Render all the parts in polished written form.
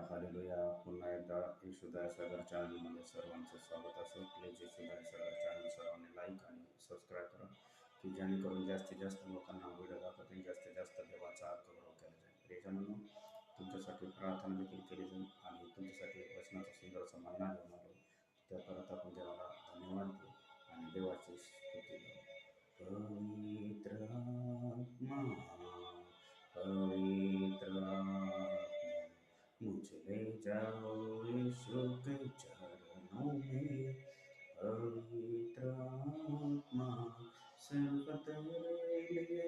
Hallelujah. पुन्हा एकदा येशुदाय सागर चॅनलमध्ये सर्वांचं स्वागत असो. प्लीज येशुदाय सागर चॅनल सर्वांनी लाईक आणि सबस्क्राईब करा, की जेणेकरून जास्तीत जास्त लोकांना व्हिडिओ दाखवतील, जास्तीत जास्त देवाचा गौरव केला जाईल. प्रियजनांनो, तुमच्यासाठी प्रार्थना देखील केली जाईल आणि तुमच्यासाठी वचनाचा सुंदरसा मन्ना घेऊन आलो. त्या परत आपण देवाला धन्यवाद देऊ आणि देवाची स्तुती करू. पवित्र आत्मा, पवित्र आत्मा, मुझे ले जाओ यीशु के चरणों में। पवित्र आत्मा, सिर्फ तेरे लिए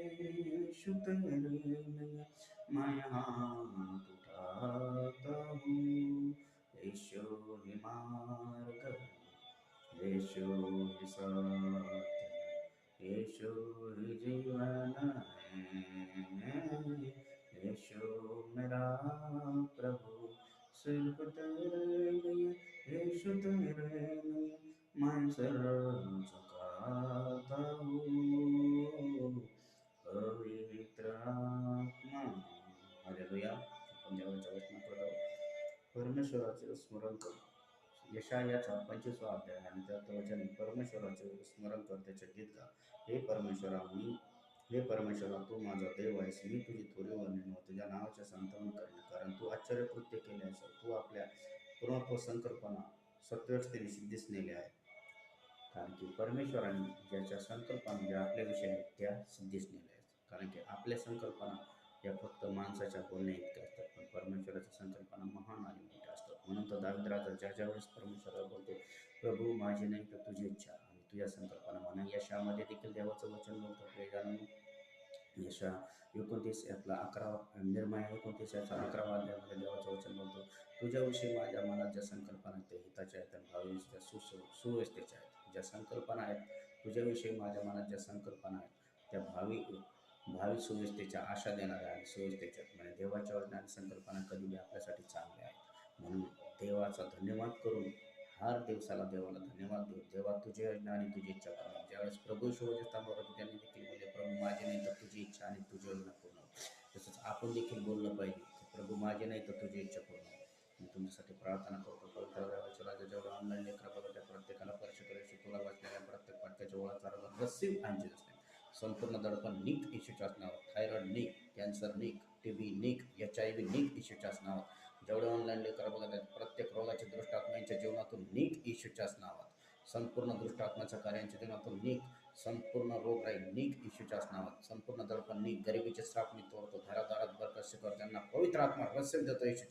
यीशु, तेरे लिए मैं हाथ उठाता हूँ। यीशु ही मार्ग, यीशु ही सत्य, यीशु ही जीवन है। यीशु मेरा प्रभु, सिर्फ तेरे लिए यीशु, तेरे लिए मैं सर झुकाता हूँ। पवित्र आत्मा, हालेलुया. आपण देवाच्या वचनाकडे जाऊ. परमेश्वराचे स्मरण करू. यशायाचा 25वा अध्याय आणि त्यात वचन, परमेश्वराचे स्मरण कर, त्याचे गीत गा. हे परमेश्वरा, तू माझा देव आहेस. मी तुझी थोडी वर्णन व तुझ्या नावाचे संतवन करेन, कारण तू आश्चर्यकृत्य केले आहेस. तू आपल्या पूर्णत्व संकल्पना सत्वस्थेने सिद्धीस नेले आहे. कारण की परमेश्वराने ज्याच्या संकल्पना ज्या आपल्याविषयी आहेत त्या सिद्धीस नेल्या आहेत. कारण की आपल्या संकल्पना या फक्त माणसाच्या बोलण्या इतक्या असतात, पण परमेश्वराच्या संकल्पना महान आणि मोठ्या असतात. म्हणून तर दावीद राजा ज्या वेळेस परमेश्वराला बोलतो, प्रभू माझी नाही तर तुझी इच्छा आणि तुझ्या संकल्पना. म्हणून यशामध्ये देखील देवाचं वचन बोलतं. यशा 29 यातला 11, निर्मया 29 याचा 11वा अध्यायामध्ये देवाचं वचन बोलतो, तुझ्याविषयी माझ्या मनात ज्या संकल्पना आहेत त्या हिताच्या आहेत आणि भावीच्या सुव्यवस्थेच्या आहेत. ज्या संकल्पना आहेत तुझ्याविषयी माझ्या मनात ज्या संकल्पना आहेत त्या भावी सुव्यवस्थेच्या आशा देणाऱ्या आणि सुव्यवस्थेच्या. म्हणजे देवाच्या योजना आणि संकल्पना कधी बी आपल्यासाठी चांगल्या आहेत. म्हणून देवाचा धन्यवाद करून हर दिवसाला देवाला धन्यवाद देऊ. देवा तुझी योजना आणि तुझी इच्छा करा. ज्यावेळेस प्रभू शिवजस्तांवर त्यांनी देखील बोलले, प्रभू माझी नाही तर तुझी इच्छा आणि तुझी योजना पूर्ण. तसंच आपण देखील बोललं पाहिजे की प्रभू माझी नाही तर तुझी इच्छा पूर्ण. मी तुमच्यासाठी प्रार्थना करतो. पवित्र देवाच्या राजा, जेवढं ऑनलाईन लेकरा बघत आहे प्रत्येकाला परिचय करायची, तुला वाचलेल्या प्रत्येक पाठ्याच्या ओळाचा रसीव आणि संपूर्ण दडपण निक येशूच्याच नावात, थायरॉइड निक, कॅन्सर निक, टीबी निक, HIV निक येशूच्याच नावात. जेवढे ऑनलाईन लेकरं बघत आहेत प्रत्येक रोगाचे दुष्टात्म्यांच्या जीवनातून निक येशूच्याच नावात. संपूर्ण दुष्टात्म्याच्या कार्यांच्या जीवनातून निक. संपूर्ण रोगराई निक येशूच्याच नावात. संपूर्ण दडपण निक. गरिबीचे श्राप मी तोडतो. घरादारात बरकत शिखर, त्यांना पवित्र आत्मा रस्से देतो येशूच्या